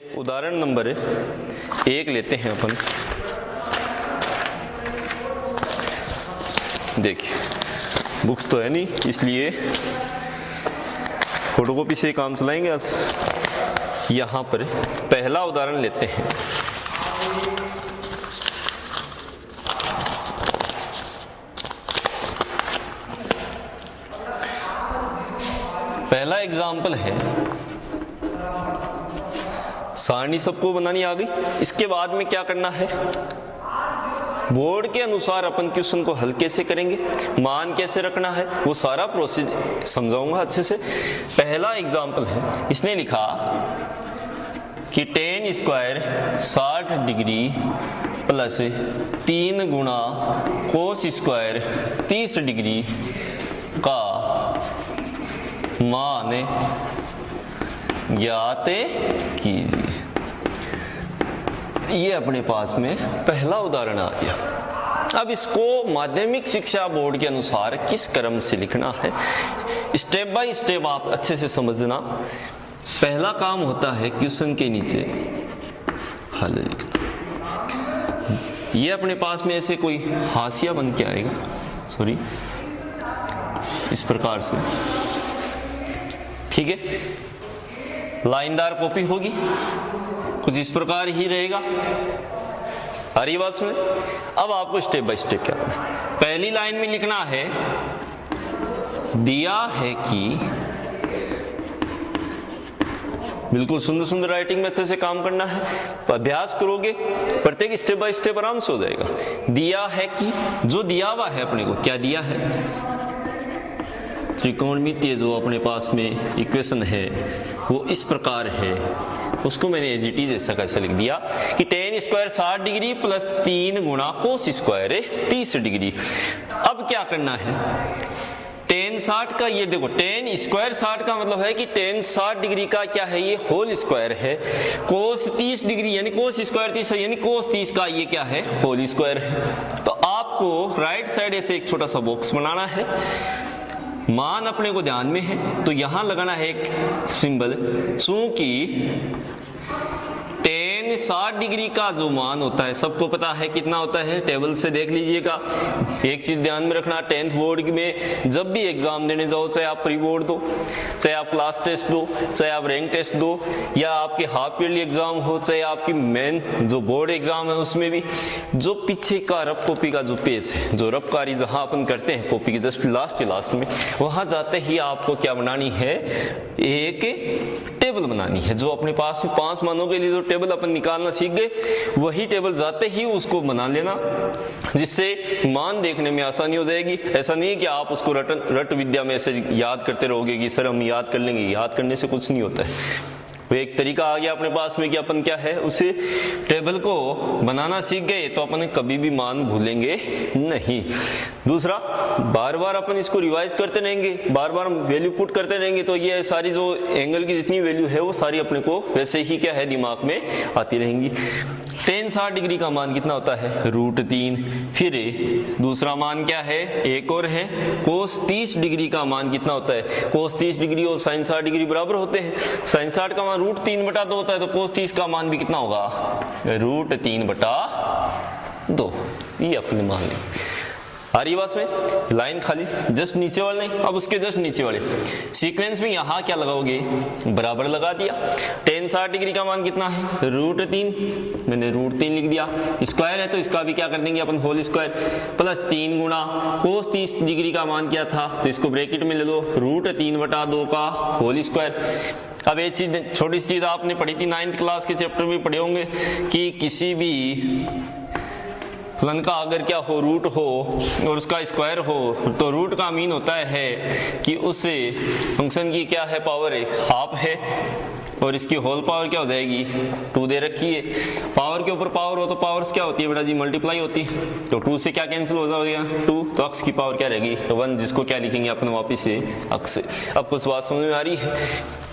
उदाहरण नंबर 1 लेते हैं अपन। देखिए बुक्स तो है नहीं, इसलिए फोटोकॉपी से काम चलाएंगे आज। यहाँ पर पहला उदाहरण लेते हैं। पहला एग्जाम्पल है, सारणी सबको बनानी आ गई। इसके बाद में क्या करना है, बोर्ड के अनुसार अपन क्वेश्चन को हल कैसे करेंगे, मान कैसे रखना है, वो सारा प्रोसेस समझाऊंगा अच्छे से। पहला एग्जाम्पल है, इसने लिखा कि tan स्क्वायर 60 डिग्री प्लस 3 गुणा cos स्क्वायर 30 डिग्री का मान ज्ञात कीजिए। ये अपने पास में पहला उदाहरण आ गया। अब इसको माध्यमिक शिक्षा बोर्ड के अनुसार किस क्रम से लिखना है, स्टेप बाय स्टेप आप अच्छे से समझना। पहला काम होता है क्वेश्चन के नीचे हल लिखना। ये अपने पास में ऐसे कोई हाशिया बन के आएगा, सॉरी, इस प्रकार से, ठीक है। लाइनदार कॉपी होगी, कुछ इस प्रकार ही रहेगा। आ रही बात में? अब आपको स्टेप बाय स्टेप क्या करना है। पहली लाइन में लिखना है, दिया है कि, बिल्कुल सुंदर सुंदर राइटिंग में अच्छे से काम करना है। अभ्यास करोगे प्रत्येक स्टेप बाय स्टेप आराम से हो जाएगा। दिया है कि, जो दिया हुआ है अपने को, क्या दिया है, त्रिकोणमितीय जो अपने पास में इक्वेशन है वो इस प्रकार है। उसको मैंने एज इट इज ऐसा कैसे लिख दिया कि tan स्क्वायर 60 डिग्री प्लस 3 गुणा cos स्क्वायर 30 डिग्री। अब क्या करना है, tan 60 का, ये देखो tan स्क्वायर 60 का मतलब है कि tan 60 डिग्री का क्या है, ये होल स्क्वायर है। cos 30 डिग्री यानी cos स्क्वायर 30 है, यानी cos 30 का ये क्या है, होल स्क्वायर है। तो आपको राइट साइड ऐसे एक छोटा सा बॉक्स बनाना है। मान अपने को ध्यान में है तो यहां लगाना है एक सिंबल, चूंकि tan 60 डिग्री का जो मान होता है सबको पता है कितना होता है, टेबल से देख लीजिएगा। एक चीज ध्यान में रखना, 10th बोर्ड में जब भी एग्जाम देने जाओ, चाहे आप प्री बोर्ड दो, चाहे आप क्लास टेस्ट दो, चाहे आप रैंक टेस्ट दो, या आपके हाफ ईयरली एग्जाम हो, चाहे आपकी मेन जो बोर्ड एग्जाम है उसमें भी, जो पीछे का रफ कॉपी का जो पेज है, जो रफकारी जहां अपन करते हैं कॉपी के जस्ट लास्ट में, वहां जाते ही आपको क्या बनानी है, एक टेबल बनानी है। जो अपने पास में 5 मानों के लिए जो टेबल अपन निकालना सीख गए, वही टेबल जाते ही उसको बना लेना, जिससे मान देखने में आसानी हो जाएगी। ऐसा नहीं कि आप उसको रट विद्या में ऐसे याद करते रहोगे कि सर हम याद कर लेंगे, याद करने से कुछ नहीं होता है। वो एक तरीका आ गया अपने पास में कि अपन क्या है, उसे टेबल को बनाना सीख गए तो अपन कभी भी मान भूलेंगे नहीं। दूसरा, बार बार अपन इसको रिवाइज करते रहेंगे, बार बार वैल्यू पुट करते रहेंगे, तो ये सारी जो एंगल की जितनी वैल्यू है वो सारी अपने को वैसे ही क्या है, दिमाग में आती रहेंगी। tan 60 डिग्री का मान कितना होता है, √3। फिर दूसरा मान क्या है, एक और है, cos 30 डिग्री का मान कितना होता है, cos 30 डिग्री और sin 60 डिग्री बराबर होते हैं। sin 60 का मान √3/2 होता है, तो cos 30 का मान भी कितना होगा, √3/2। ये अपने मान लें। आ रही बात में? लाइन खाली जस्ट नीचे वाले नहीं, अब उसके जस्ट नीचे वाले सीक्वेंस में यहाँ क्या लगाओगे, बराबर लगा दिया। tan 60 डिग्री का मान कितना है, √3, मैंने √3 लिख दिया। स्क्वायर है तो इसका भी क्या कर देंगे अपन, होल स्क्वायर, प्लस 3 गुणा cos 30 डिग्री का मान क्या था, तो इसको ब्रैकेट में ले लो, √3/2 का होल स्क्वायर। अब एक चीज, छोटी सी चीज आपने पढ़ी थी 9th क्लास के चैप्टर में पढ़े होंगे कि किसी भी फलन का अगर क्या हो, रूट हो और उसका स्क्वायर हो, तो रूट का मीन होता है कि उस फंक्शन की क्या है, पावर हाफ है, और इसकी होल पावर क्या हो जाएगी, 2 दे रखी है। पावर के ऊपर पावर हो तो पावर्स क्या होती है बेटा जी, मल्टीप्लाई होती है। तो 2 से क्या कैंसिल हो जाएगा, 2, तो अक्स की पावर क्या रहेगी, 1, जिसको क्या लिखेंगे अपन वापिस से अक्स। अब कुछ बात समझ में आ रही है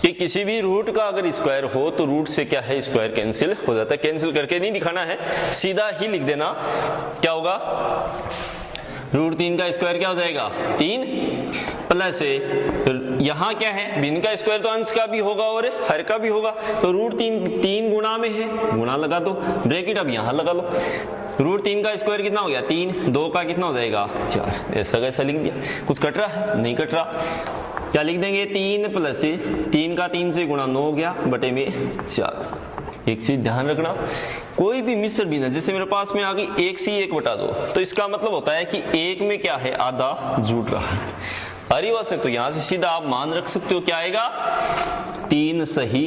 कि किसी भी रूट का अगर स्क्वायर हो तो रूट से क्या है, स्क्वायर कैंसिल हो जाता है। कैंसिल करके नहीं दिखाना है, सीधा ही लिख देना। क्या होगा, √3 का स्क्वायर क्या हो जाएगा, 3, प्लस यहाँ क्या है, भिन्न का स्क्वायर तो अंश का भी होगा और हर का भी होगा, तो रूट 3 गुणा में है, गुणा लगा दो, ब्रैकेट अब यहाँ लगा लो। रूट 3 का स्क्वायर कितना हो गया 3, 2 का कितना हो जाएगा 4, ऐसा कैसा लिख दिया। कुछ कट रहा है, नहीं कट रहा, क्या लिख देंगे 3 प्लस 3 का 3 से गुणा 9 हो गया बटे में 4। एक चीज ध्यान रखना, कोई भी मिश्र भिन्न, जैसे मेरे पास में आ गई 1 से 1 बटा 2, तो इसका मतलब होता है कि 1 में क्या है, आधा जुड़ रहा है। अरे वैसे तो यहां से सीधा आप मान रख सकते हो, क्या आएगा 3 सही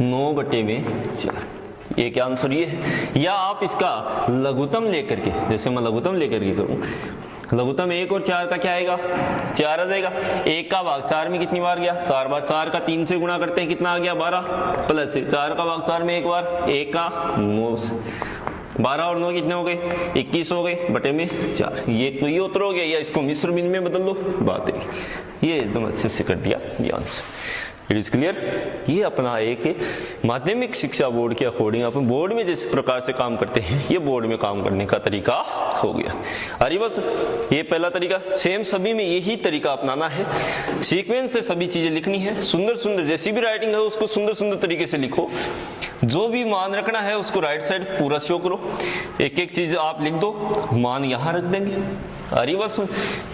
9 बटे में 4, ये क्या आंसर ये है। या आप इसका लघुत्तम लेकर के, जैसे मैं लघुत्तम लेकर के करूं, लघुत्तम 1 और 4 का क्या आएगा 4 आ जाएगा। 1 का भाग 4 में कितनी बार गया 4 बार, 4 का 3 से गुणा करते हैं कितना आ गया 12, प्लस 4 का भाग 4 में 1 बार, 1 का 9, 12 और 9 कितने हो गए 21 हो गए बटे में 4। ये तो ये उत्तर हो गया, या इसको मिश्र भिन्न में बदल दो, बात है ये एकदम अच्छे से कर दिया ये आंसर। It is clear. ये अपना एक माध्यमिक शिक्षा बोर्ड के अकॉर्डिंग अपन बोर्ड में जिस प्रकार से काम करते हैं, ये बोर्ड में काम करने का तरीका हो गया। अरे बस ये पहला तरीका, सेम सभी में यही तरीका अपनाना है, सीक्वेंस से सभी चीजें लिखनी है, सुंदर सुंदर जैसी भी राइटिंग है उसको सुंदर सुंदर तरीके से लिखो, जो भी मान रखना है उसको राइट साइड पूरा शो करो, एक एक चीज आप लिख दो, मान यहां रख देंगे। अरे बस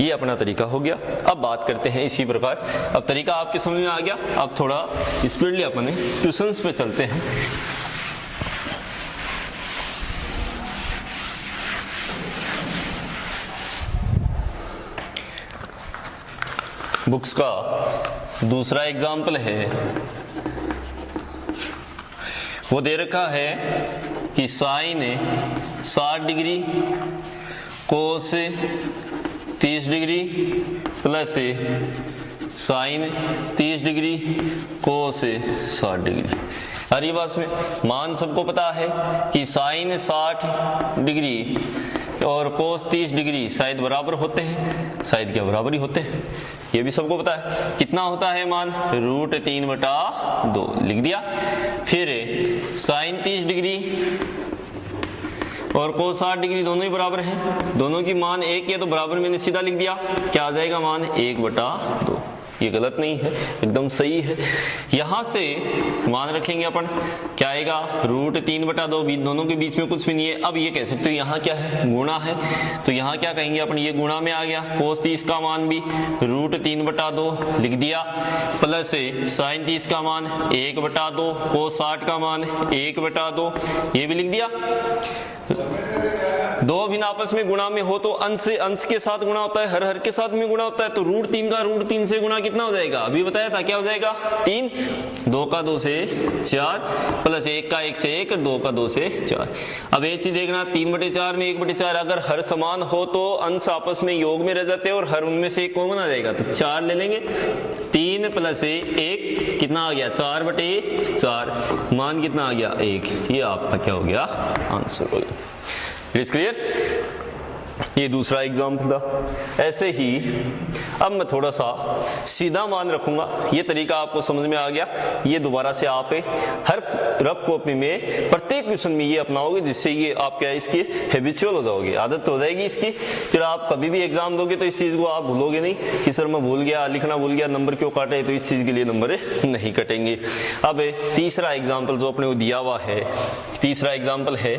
ये अपना तरीका हो गया। अब बात करते हैं इसी प्रकार, अब तरीका आपके समझ में आ गया, अब थोड़ा स्पीडली अपने ट्यूशंस पे चलते हैं। बुक्स का दूसरा एग्जाम्पल है, वो दे रखा है कि साइन 60 डिग्री, कोस 30 डिग्री प्लस साइन 30 डिग्री, कोस 60 डिग्री। हरी बात में मान सबको पता है कि साइन 60 डिग्री और कोस 30 डिग्री शायद बराबर होते हैं, शायद क्या बराबर ही होते हैं, ये भी सबको पता है। कितना होता है मान, √3/2 लिख दिया। फिर साइन 30 डिग्री और कोस 60 डिग्री दोनों ही बराबर हैं, दोनों की मान एक है तो बराबर मैंने सीधा लिख दिया, क्या आ जाएगा मान 1/2। ये गलत नहीं है, एकदम सही है। यहां से मान रखेंगे अपन, क्या आएगा √3/2, दोनों के बीच में कुछ भी नहीं है। अब ये कह सकते हो यहाँ क्या है, गुणा है, तो यहाँ क्या कहेंगे अपन, ये गुणा में आ गया। कोस 30 का मान भी √3/2 लिख दिया, प्लस साइन 30 का मान 1/2, कोस 60 का मान 1/2, ये भी लिख दिया। दो भिन्न आपस में गुणा में हो तो अंश से अंश के साथ गुणा होता है, हर हर के साथ में गुणा होता है, तो √3 का √3 से गुणा कितना हो जाएगा, अभी बताया था क्या हो जाएगा 3, 2 का 2 से 4, प्लस 1 का 1 से 1, 2 का 2 से 4। अब एक चीज देखना, 3/4 में 1/4 अगर हर समान हो तो अंश आपस में योग में रह जाते हैं और हर उनमें से एक कॉमन आ जाएगा, तो 4 ले लेंगे। 3 प्लस 1 कितना आ गया 4/4, मान कितना आ गया 1, ये आपका क्या हो गया आंसर हो गया। It is clear. ये दूसरा एग्जाम्पल था। ऐसे ही अब मैं थोड़ा सा सीधा मान रखूंगा, ये तरीका आपको समझ में आ गया। ये दोबारा से आप हर रफ कॉपी में प्रत्येक क्वेश्चन में ये अपनाओगे, जिससे ये आप क्या इसकी हैबिचुअल हो जाओगे, आदत हो जाएगी इसकी। फिर आप कभी भी एग्जाम दोगे तो इस चीज को आप भूलोगे नहीं कि सर मैं भूल गया, लिखना भूल गया, नंबर क्यों काटे, तो इस चीज के लिए नंबर नहीं कटेंगे। अब तीसरा एग्जाम्पल जो अपने को दिया हुआ है, तीसरा एग्जाम्पल है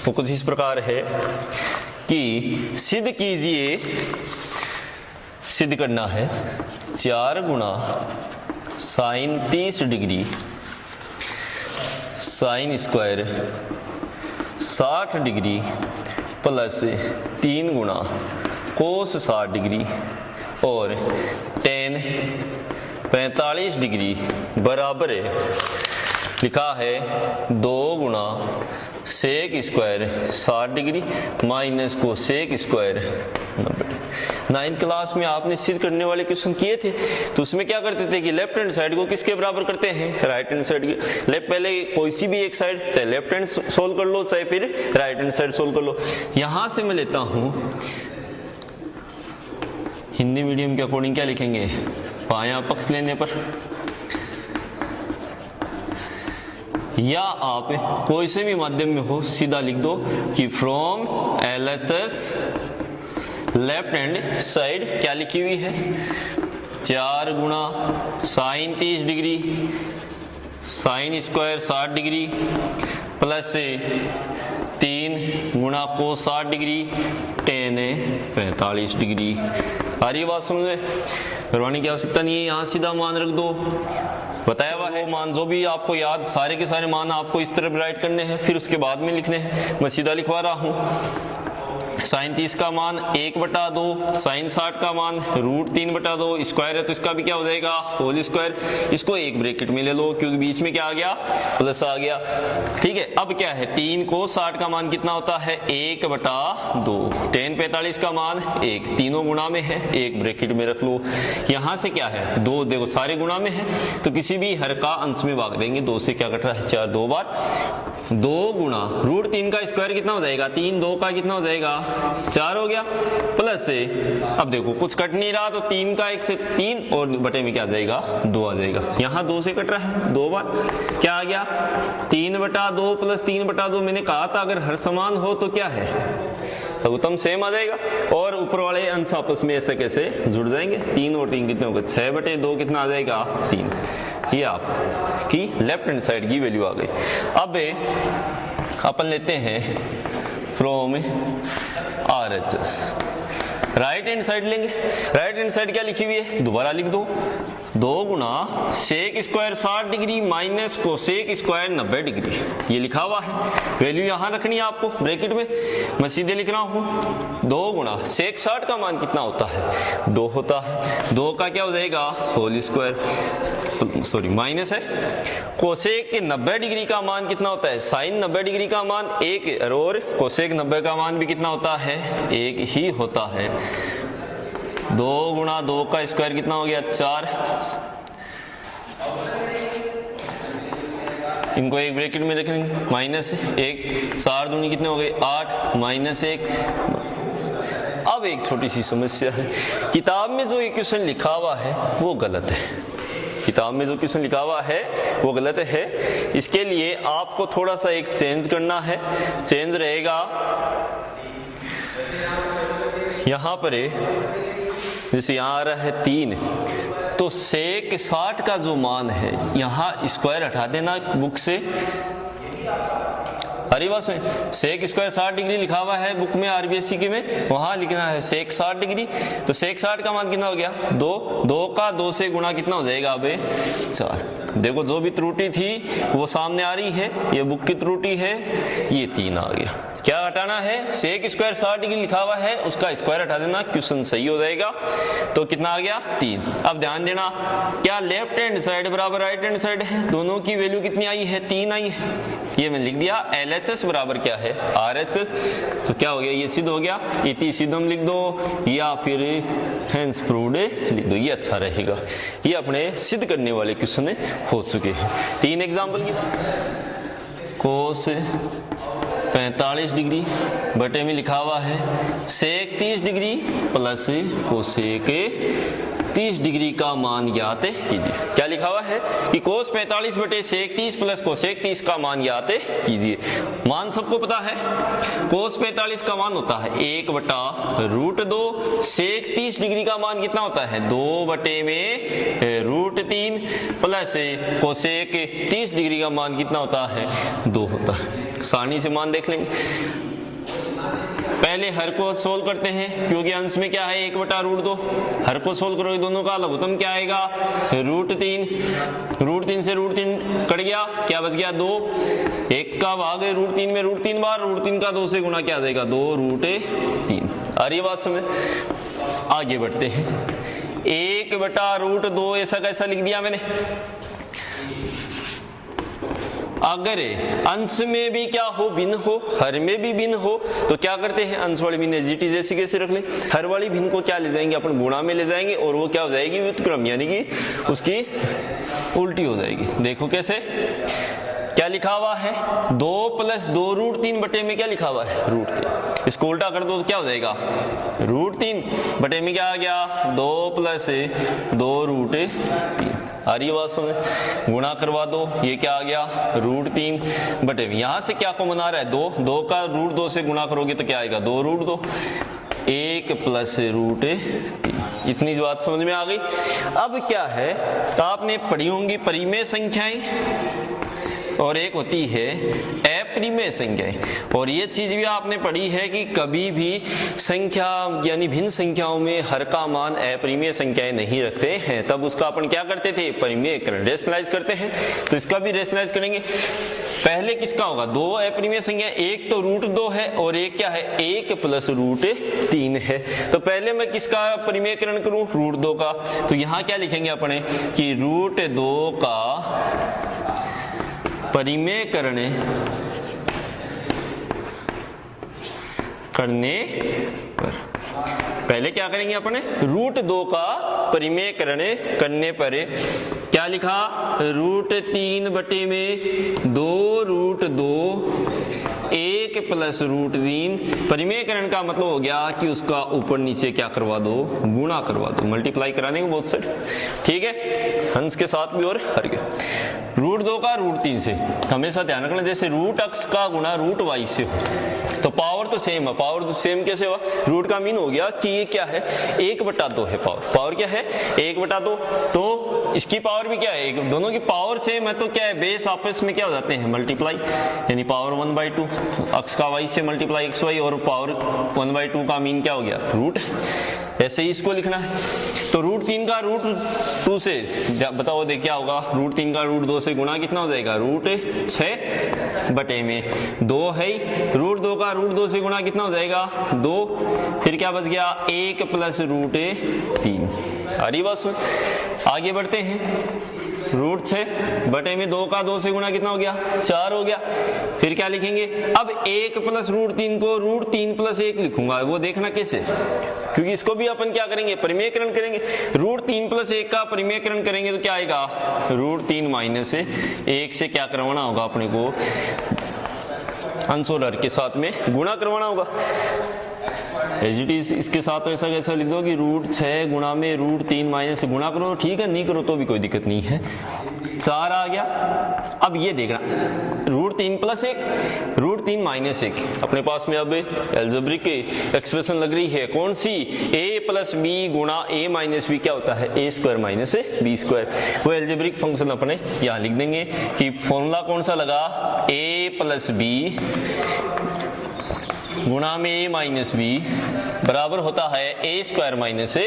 वो कुछ इस प्रकार है कि सिद्ध कीजिए, सिद्ध करना है 4 गुणा sine 30 degree sine square 60 degree plus 3 गुणा कोस 60 डिग्री और टेन 45 डिग्री बराबर है, लिखा है 2 गुणा सेक स्क्वायर 60 डिग्री माइनस को सेक स्क्वायर 90। 9th क्लास में आपने सिद्ध करने वाले क्वेश्चन किए थे, तो उसमें क्या करते थे कि लेफ्ट हैंड साइड को किसके बराबर करते हैं, राइट हैंड साइड के। लेफ्ट पहले कोई सी भी एक साइड, चाहे लेफ्ट हैंड सोल्व कर लो चाहे फिर राइट हैंड साइड सोल्व कर लो। यहां से मैं लेता हूं हिंदी मीडियम के अकॉर्डिंग क्या लिखेंगे, बायां पक्ष लेने पर, या आप कोई से भी माध्यम में हो सीधा लिख दो कि from LHS left hand side क्या लिखी हुई है, 4 गुणा sine 30 degree sine square 60 degree plus 3 गुणा कोस 60 डिग्री टेन 45 डिग्री। आ रही है बात समझ में? करवाने की आवश्यकता नहीं है, यहाँ सीधा मान रख दो, बताया हुआ है मान जो भी आपको याद, सारे के सारे मान आपको इस तरह राइट करने हैं, फिर उसके बाद में लिखने हैं। मैं सीधा लिखवा रहा हूँ। साइन 30 का मान 1/2, साइन 60 का मान √3/2, स्क्वायर है तो इसका भी क्या हो जाएगा होल स्क्वायर। इसको एक ब्रैकेट में ले लो क्योंकि बीच में क्या आ गया प्लस आ गया। ठीक है, अब क्या है 3 को 60 का मान कितना होता है 1/2, टेन 45 का मान 1, तीनों गुणा में है, एक ब्रैकेट में रख लो। यहाँ से क्या है 2, देखो सारे गुणा में है तो किसी भी हर का अंश में भाग देंगे, 2 से क्या कट रहा है 4, 2 बार 2 गुणा √3 का स्क्वायर कितना हो जाएगा 3, 2 का कितना हो जाएगा 4 हो गया, प्लस से अब देखो कुछ कट नहीं रहा तो 3 का 1 से 3 और बटे में क्या आ जाएगा 2 आ जाएगा। यहाँ 2 से कट रहा है 2 बार, क्या आ गया 3/2 प्लस 3/2। मैंने कहा था अगर हर समान हो तो क्या है लघुत्तम सेम आ जाएगा, और ऊपर वाले अंश आपस में ऐसे कैसे जुड़ जाएंगे। 3 और 3 कितने हो गए 6/2 कितना आ जाएगा 3। ये आपकी लेफ्ट हैंड साइड की वैल्यू आ गई। अब अपन लेते हैं from RHS, right hand side लेंगे। राइट हैंड साइड क्या लिखी हुई है दोबारा लिख दो, 2 गुणा sec square 60 degree minus cosec square 90 degree, ये लिखा हुआ है। वैल्यू यहाँ रखनी है आपको ब्रैकेट में, मैं सीधे लिख रहा हूँ 2 गुणा सेक 60 का मान कितना होता है 2 होता है, 2 का क्या हो जाएगा होल स्क्वायर, सॉरी माइनस है। कोसेक के 90 डिग्री का मान कितना होता है साइन 90 डिग्री का मान 1, और कोसेक 90 का मान भी कितना होता है 1 ही होता है। 2 गुणा 2 का स्क्वायर कितना हो गया 4, इनको एक ब्रैकेट में रखेंगे माइनस 1, 4 दूनी कितने हो गए 8 माइनस 1। अब एक छोटी सी समस्या है, किताब में जो इक्वेशन लिखा हुआ है वो गलत है, किताब में जो क्वेश्चन लिखा हुआ है वो गलत है। इसके लिए आपको थोड़ा सा एक चेंज करना है। चेंज रहेगा यहाँ पर जैसे यहाँ आ रहा है 3, तो सेक 60 का जो मान है यहाँ स्क्वायर हटा देना बुक से। अरे बस में सेक स्क्वायर 60 डिग्री लिखा हुआ है बुक में RBSC के में, वहां लिखना है सेक 60 डिग्री। तो सेक 60 का मान कितना हो गया 2, 2 का 2 से गुणा कितना हो जाएगा अबे 4। देखो जो भी त्रुटि थी वो सामने आ रही है, ये बुक की त्रुटि है, ये 3 आ गया। क्या हटाना है सेक स्क्वायर 60 डिग्री लिखा हुआ है उसका स्क्वायर हटा देना, क्वेश्चन सही हो जाएगा। तो कितना आ गया 3। अब ध्यान देना क्या लेफ्ट हैंड साइड बराबर राइट हैंड साइड है, दोनों की वैल्यू कितनी आई है 3 आई है। ये मैंने लिख दिया LHS बराबर क्या है RHS, तो क्या हो गया ये सिद्ध हो गया, इति सिद्धम लिख दो या फिर हेंस प्रूव्ड लिख दो, ये अच्छा रहेगा। ये अपने सिद्ध करने वाले क्वेश्चन हो चुके हैं। 3 एग्जाम्पल की कोस 45 डिग्री बटे में लिखा हुआ है सेक 30 डिग्री प्लस कोसेक 30 डिग्री का मान ज्ञात कीजिए। क्या लिखा हुआ है कि कोस 45 बटे सेक 30 प्लस कोसेक 30 का मान ज्ञात कीजिए। मान सबको पता है, कोस 45 का मान होता है 1/√2, सेक 30 डिग्री का मान कितना होता है 2 बटे में √3 प्लस कोसेक 30 डिग्री का मान कितना होता है 2 होता है। सारणी से मान देख लेंगे। पहले हर को सोल्व करते हैं क्योंकि अंश में क्या है 1/√2, हर को सोल्व करोगे दोनों का लघुत्तम क्या आएगा √3, √3 से √3 कट गया, क्या बच गया 2, 1 का भाग √3 में √3 बार, √3 का 2 से गुणा क्या आ जाएगा 2√3। आ रही बात समझ। आगे बढ़ते हैं 1/√2 ऐसा कैसा लिख दिया मैंने। अगर अंश में भी क्या हो भिन्न हो, हर में भी भिन्न हो, तो क्या करते हैं अंश वाली भिन्न जीटी जैसी कैसे रख लें, हर वाली भिन्न को क्या ले जाएंगे अपन गुणा में ले जाएंगे और वो क्या हो जाएगी व्युत्क्रम, यानी कि उसकी उल्टी हो जाएगी। देखो कैसे, क्या लिखा हुआ है 2 + 2√3 बटे में क्या लिखा हुआ है √3, इसको उल्टा कर दो तो क्या हो जाएगा √3 बटे में क्या आ गया 2 + 2√3। आ रही बात समझ, गुणा करवा दो, ये क्या आ गया √3 बटे में, यहां से क्या कॉमन आ रहा है 2, 2 का √2 से गुणा करोगे तो क्या आएगा 2√2। 1 प्लस रूट 3। इतनी बात समझ में आ गई। अब क्या है, आपने पढ़ी होंगी परिमेय संख्याएं और एक होती है अपरिमेय संख्याएं, और ये चीज भी आपने पढ़ी है कि कभी भी संख्या यानी भिन्न संख्याओं में हर का मान अपरिमेय संख्याएं नहीं रखते हैं, तब उसका अपन क्या करते थे, परिमेयकरण रेशनलाइज करते हैं। तो इसका भी रेशनलाइज करेंगे। पहले किसका होगा, दो अपरिमेय संख्या, एक तो रूट 2 है और एक क्या है 1 प्लस रूट 3 है। तो पहले मैं किसका परिमेयकरण करूं, रूट 2 का। तो यहां क्या लिखेंगे अपने कि रूट 2 का परिमेयकरण करने पर, पहले क्या करेंगे अपने, रूट 2 का परिमेयकरण करने पर क्या लिखा, रूट 3 बटे में 2 रूट 2 1 प्लस रूट 3। परिमेयकरण का मतलब हो गया कि उसका ऊपर नीचे क्या करवा दो, गुणा करवा दो, मल्टीप्लाई करा देंगे बोथ साइड। ठीक है, हंस के साथ भी और हर के। रूट 2 का रूट 3 से हमेशा ध्यान रखना, जैसे रूट x का गुणा रूट y से तो पावर तो सेम है। पावर तो सेम कैसे हुआ, रूट का मीन हो गया कि ये क्या है 1/2 है। पावर क्या है 1/2, तो इसकी पावर भी क्या है, दोनों की पावर सेम है, तो क्या है बेस आपस में क्या हो जाते हैं, मल्टीप्लाई, यानी पावर 1/2 x का y से मल्टीप्लाई xy, और पावर 1/2 का मीन क्या हो गया, रूट। ऐसे ही इसको लिखना है। तो रूट 3 का रूट 2 से बताओ दे क्या होगा, रूट 3 का रूट 2 से गुणा कितना हो जाएगा, रूट 6 बटे में 2 है। रूट 2 का रूट 2 से गुणा कितना हो जाएगा, 2। फिर क्या बच गया 1 प्लस रूट 3। अरे बस आगे बढ़ते हैं। रूट 6 बटे में 2 का 2 से गुणा कितना हो गया, 4 हो गया। फिर क्या लिखेंगे, अब 1 प्लस रूट 3 को रूट 3 प्लस 1 लिखूंगा, वो देखना कैसे, क्योंकि इसको भी अपन क्या करेंगे, परिमेयकरण करेंगे। रूट 3 प्लस 1 का परिमेयकरण करेंगे तो क्या आएगा, रूट 3 माइनस 1 से क्या करवाना होगा अपने को, अंश और हर के साथ में गुणा करवाना होगा। एज इट इज इसके साथ ऐसा कैसा लिख दो कि रूट 6 गुणा में रूट 3 माइनस से गुणा करो, ठीक है, नहीं करो तो भी कोई दिक्कत नहीं है। 4 आ गया। अब ये देखना, रूट 3 प्लस 1 रूट 3 माइनस 1, अपने पास में अब एल्जेब्रिक एक्सप्रेशन लग रही है, कौन सी, a प्लस बी गुणा a माइनस बी क्या होता है, a square minus b square. वो एल्जेब्रिक फंक्शन अपने यहाँ लिख देंगे कि फॉर्मूला कौन सा लगा, a प्लस बी गुणा में a माइनस बी बराबर होता है a square minus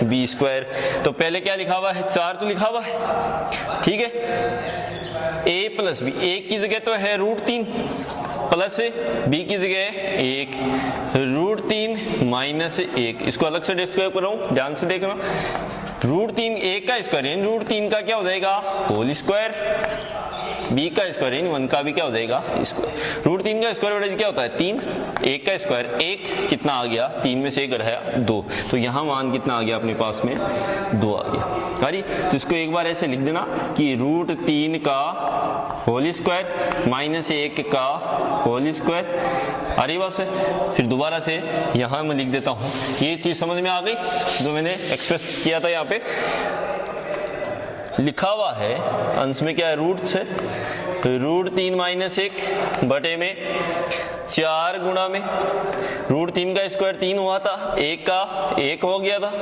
b square. तो पहले क्या लिखा हुआ है, 4 तो लिखा हुआ है, ठीक है। a प्लस बी, एक की जगह तो है रूट 3 प्लस b की जगह 1, रूट 3 माइनस 1। इसको अलग से डिस्क्राइब कर रहा हूं, ध्यान से देखना। रूट 3 1 का स्क्वायर यानी रूट 3 का क्या हो जाएगा, होल स्क्वायर, b का स्क्वायर यानी 1 का भी क्या हो जाएगा स्क्वायर। रूट 3 का स्क्वायर बटा क्या होता है 3, 1 का स्क्वायर 1 कितना आ गया, 3 में से 1 रहा 2, तो यहाँ मान कितना आ गया अपने पास में 2 आ गया। अरे तो इसको एक बार ऐसे लिख देना कि रूट 3 का होल स्क्वायर माइनस 1 का होल स्क्वायर। अरे बस है, फिर दोबारा से यहाँ मैं लिख देता हूँ। ये चीज समझ में आ गई जो मैंने एक्सप्रेस किया था, यहाँ पे लिखा हुआ है अंश में क्या है, रूट 6 रूट 3 माइनस 1 बटे में 4 गुणा में रूट 3 का स्क्वायर 3 हुआ था, 1 का 1 हो गया था,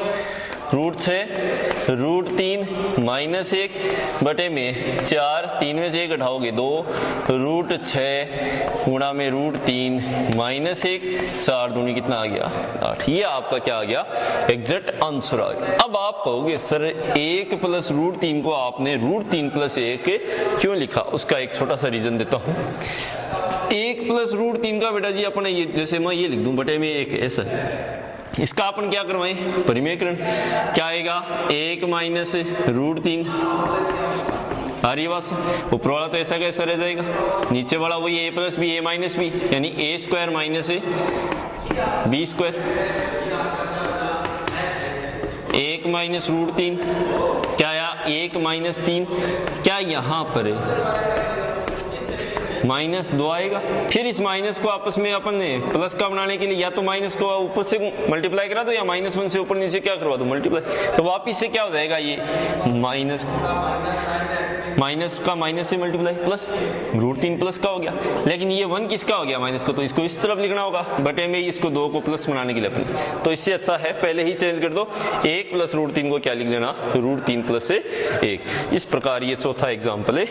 रूट 6 रूट 3 माइनस 1 बटे में 4, 3 में से 1 घटाओगे 2, रूट 6 गुणा में रूट 3 माइनस 1, 4 दूनी कितना आ गया 8। ये आपका क्या आ गया, एग्जैक्ट आंसर आ गया। अब आप कहोगे सर 1 प्लस रूट 3 को आपने रूट 3 प्लस 1 क्यों लिखा, उसका एक छोटा सा रीजन देता हूँ। 1 प्लस रूट 3 का बेटा जी अपने ये, जैसे मैं ये लिख दूं बटे में 1 ऐसा, इसका अपन क्या करवाएं, परिमेयकरण। क्या आएगा 1 माइनस रूट 3, अरे बस ऊपर वाला तो ऐसा कैसा रह जाएगा, नीचे वाला वही a plus b, a minus b, यानी a square minus b square. 1 minus root 3 क्या आया, 1 माइनस 3, क्या यहाँ पर -2 आएगा। फिर इस माइनस को आपस में अपन ने प्लस का बनाने के लिए या तो माइनस को ऊपर से मल्टीप्लाई करा दो या -1 से ऊपर नीचे क्या करवा दो, मल्टीप्लाई। तो वापिस से क्या हो जाएगा, ये माइनस का माइनस से मल्टीप्लाई प्लस √3 प्लस का हो गया। लेकिन ये 1 किसका हो गया, माइनस का, तो इसको इस तरफ लिखना होगा बटे में इसको 2 को प्लस बनाने के लिए अपन। तो इससे अच्छा है पहले ही चेंज कर दो, 1 + √3 को क्या लिख देना, √3 + 1। इस प्रकार ये चौथा एग्जाम्पल है।